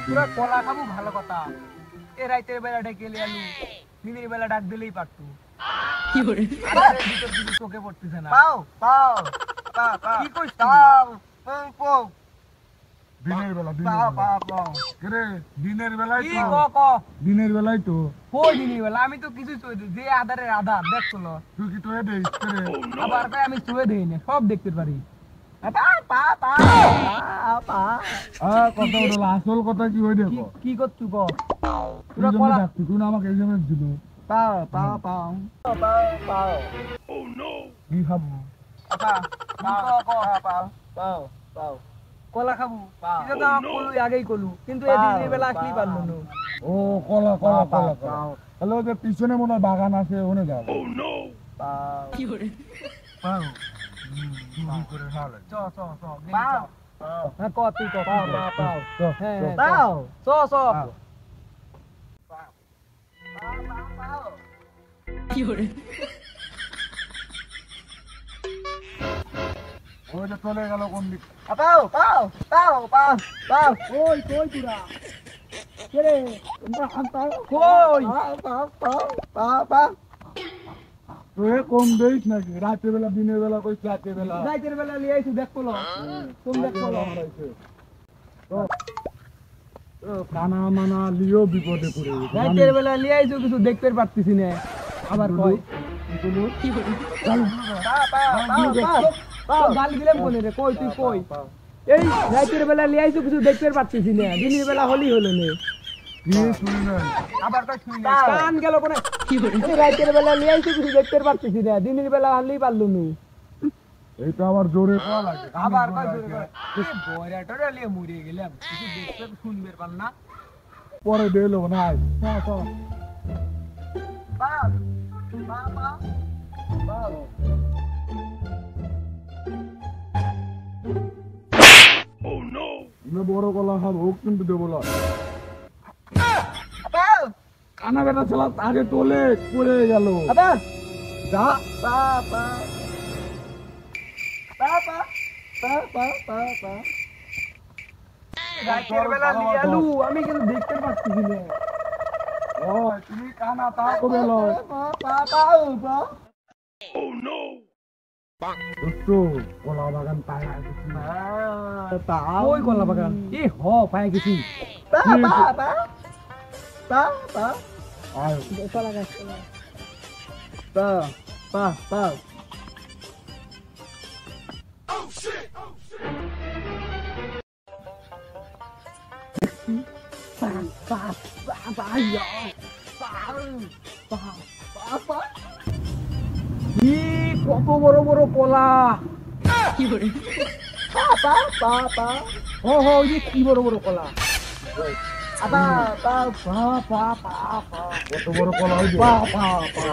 তোরা কলা খাবো ভালো কথা, এ রাইতের বেলা ডেকে আলু, দিনের বেলা ডাক দিলেই পারতো। কি করে ভিতর কিছু চোখে পড়তেছে না। পাও পাও কি কইছ দিনের বেলা রে দিনের বেলায় কি তো ক দিনের বেলায় তো কই দিনের বেলা আমি তো কিছু চুয়ে দিই, যে আধারের আধার দেখছো না। তুই কি তোয়ে দেই রে আবার কই আমি চুয়ে দেই না, সব দেখতে পারি। কত বড় আসল কথা কি হই দেখো কি করছু ক? তোরা কলা তুই না আমাকে এক্সামে দিল পাও পাও পাও পাও পাও ও নো কি খাবো পাও পাও কলা খাবো, এটা তো আমি কলু আগেই কলু, কিন্তু এই দিনের বেলা আসলেই পারলো না। ও কলা কলা কলা হ্যালো যে পিছনে মনে হয় বাগান আছে ওখানে যাও ও নো পাও কি করে পাও চুরি করে খাওয়ালে চ চ চ পাও হ্যাঁ ক তুই ক পাও পাও পাও হ্যাঁ পাও চ চ কি করে ওই যে চলে গেল কোন দিক পাও পাও পাও পাও পাও ওই কই তুরা কে রে কই পাও পাও পাও পাও তুই কম দেইস নাকি রাতের বেলা দিনের বেলা কই রাতের বেলা রাইতের বেলা লিয়ে আইছি দেখো লো তুমি দেখো লো কানা মানা লিও বিপদে পড়ে রাইতের বেলা লিয়ে আইছো কিছু দেখতে পারতেছি না, আবার কই কি করে গাল দিলাম কোনে রে, কই তুই কই এই রাইতের বেলা লিয়ে আইছো কিছু দেখতে পারতেছি না, দিনের বেলা হলি হলো না। কি শুনি না আবার কই শুনি না কান গেল কোনে কি করে এই রাইতের বেলা লিয়ে আইছো কিছু দেখতে পারতেছি না, দিনের বেলা হলেই পারলো না। এইটা আবার জোরে করা লাগে আবার কই জোরে কই এই বয়রাটা লিয়ে মরে গেলাম, কিছু দেখতে শুনবে পার না। পরে দিলো না হ্যাঁ তো পাও পাও পাও আমি বড় কলা খাবো কিন্তু দেবো না পাও কানা বেটা ছেলা আগে তোলে পড়ে গেল আবা যা পা পা পা পা পা পা পা পা রাইতের বেলা লিয়ে আলু আমি কিন্তু দেখতে পারতেছি না। ও তুমি কানা তা করে লো পা পা পাও পা দোস্ত কলা বাগান পায় গেছি পাও ওই কলা বাগান এ হ পাই গেছি। পা পা পা পা পা আয় কলা গাছ পা পা পা কি কত বড় বড় কলা, কি করে পা পা পা পা ও হো এই যে কি বড় বড় কলা। আবা পা পা পা পা পা কত বড় কলা হইছে পা পা পা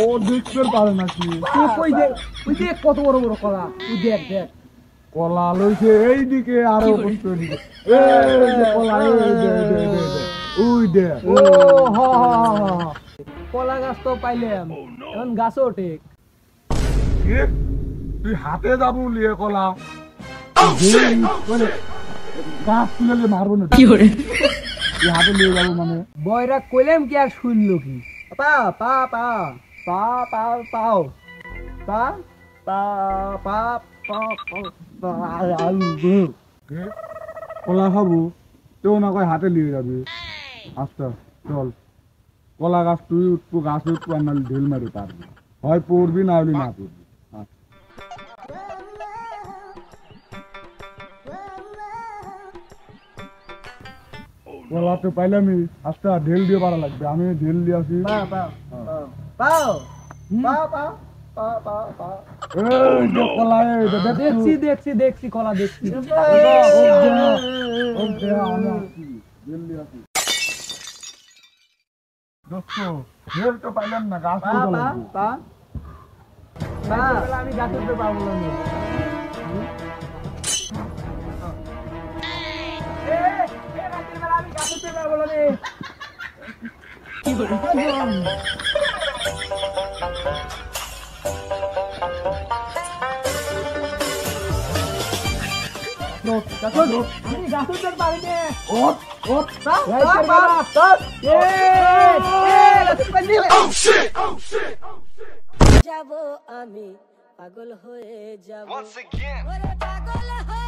ও দেখতে পারে নাকি তুই কই যে ওই যে কত বড় বড় কলা, তুই দেখ দেখ কলা লইছে এইদিকে আরো করতে দিকে এই যে কলা এই দে ওই দে ও হ হ হ কলা গাছ তো পাইলাম, এখন গাছও ওঠে। কি? তুই হাতে যাবো লিয়ে কলা গাছ তুলে মারবো না কি করে তুই হাতে লিয়ে যাবো মানে বয়রা কইলাম কি আর শুনলো কি? পা পা পা পা পা পাও পা পা পা পা পা আলু কি? কলা খাবো তেও না কয় হাতে লিয়ে যাবি আচ্ছা চল কলা গাছ তুই উঠবো গাছে উঠবো আর নাহলে ঢিল মারি পারবি হয় পড়বি না হলে না পড়বি কলা তো পাইলামই আচ্ছা ঢেল দিয়ে পারা লাগবে আমি ঢেল দিয়ে আসি পা পা পাও পা পা পা পা পা এই যে কলা এই যে দেখছি দেখছি দেখছি দেখছি কলা দেখছি। আমি আসছি ঢেল দিয়ে আসি দোস্ত ঢেল তো পাইলাম না গাছ পা উঠা পা লাগবে পা রাতের বেলা আমি গাছ উঠতে পারবো না। রাতের বেলা আমি গাছ উঠতে পারবো না রে। কি করে আমি গাছ উঠতে পারি না। ওঠ ওঠ রাইতের বেলা যাব আমি পাগল হয়ে যাব ওরে পাগল হয়ে